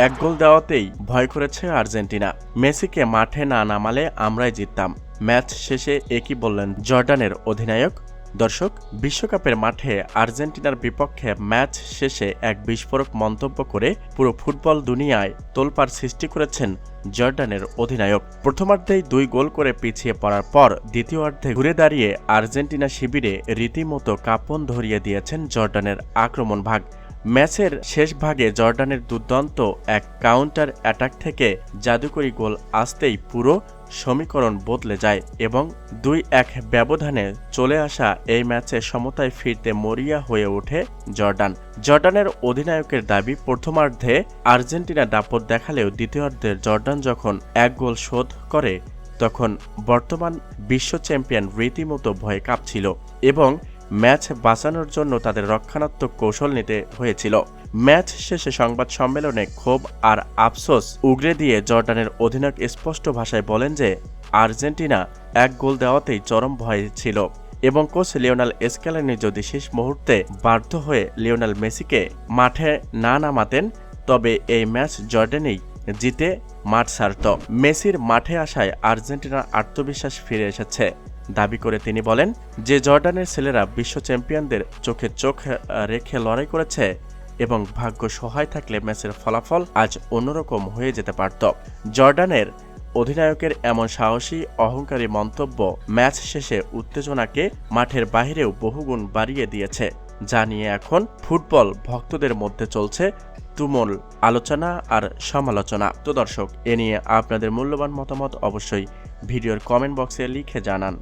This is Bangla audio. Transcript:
এক গোল দেওয়াতেই ভয় করেছে আর্জেন্টিনা। মেসিকে মাঠে না নামালে আমরাই জিততাম, ম্যাচ শেষে একই বললেন জর্ডানের অধিনায়ক। দর্শক, বিশ্বকাপের মাঠে আর্জেন্টিনার বিপক্ষে ম্যাচ শেষে এক বিস্ফোরক মন্তব্য করে পুরো ফুটবল দুনিয়ায় তোলপাড় সৃষ্টি করেছেন জর্ডানের অধিনায়ক। প্রথমার্ধেই 2 গোল করে পিছিয়ে পড়ার পর দ্বিতীয়ার্ধে ঘুরে দাঁড়িয়ে আর্জেন্টিনা শিবিরে রীতিমতো কাঁপন ধরিয়ে দিয়েছেন জর্ডানের আক্রমণ ভাগ। ম্যাচের শেষ ভাগে জর্ডানের দুর্দান্ত এক কাউন্টার অ্যাটাক থেকে জাদুকরী গোল আসতেই পুরো সমীকরণ বদলে যায় এবং 2-1 ব্যবধানে চলে আসা এই ম্যাচে সমতায় ফিরতে মরিয়া হয়ে ওঠে জর্ডানের অধিনায়কের দাবি, প্রথমার্ধে আর্জেন্টিনা দাপট দেখালেও দ্বিতীয়ার্ধে জর্ডান যখন 1 গোল শোধ করে তখন বর্তমান বিশ্ব চ্যাম্পিয়ন রীতিমতো ভয়ে কাঁপছিল এবং ম্যাচ বাঁচানোর জন্য তাদের রক্ষণাত্মক কৌশল নিতে হয়েছিল। ম্যাচ শেষে সংবাদ সম্মেলনে ক্ষোভ আর আফসোস উগরে দিয়ে জর্ডানের অধিনায়ক স্পষ্ট ভাষায় বলেন যে আর্জেন্টিনা 1 গোল দেওয়াতেই চরম ভয়ে ছিল এবং কোচ লিওনেল স্কেলানি যদি শেষ মুহূর্তে বাধ্য হয়ে লিওনেল মেসিকে মাঠে না নামাতেন তবে এই ম্যাচ জর্ডানেই জিতে মাঠ ছাড়ত। মেসির মাঠে আসায় আর্জেন্টিনার আত্মবিশ্বাস ফিরে এসেছে দাবি করে তিনি বলেন যে জর্ডানের ছেলেরা বিশ্ব চ্যাম্পিয়নদের চোখে চোখ রেখে লড়াই করেছে এবং ভাগ্য সহায় থাকলে ম্যাচের ফলাফল আজ অন্যরকম হয়ে যেতে পারত। জর্ডানের অধিনায়কের এমন সাহসী অহংকারী মন্তব্য ম্যাচ শেষে উত্তেজনাকে মাঠের বাইরেও বহুগুণ বাড়িয়ে দিয়েছে, যা নিয়ে এখন ফুটবল ভক্তদের মধ্যে চলছে তুমুল আলোচনা আর সমালোচনা। তো দর্শক, এ নিয়ে আপনাদের মূল্যবান মতামত অবশ্যই ভিডিওর কমেন্ট বক্সে লিখে জানান।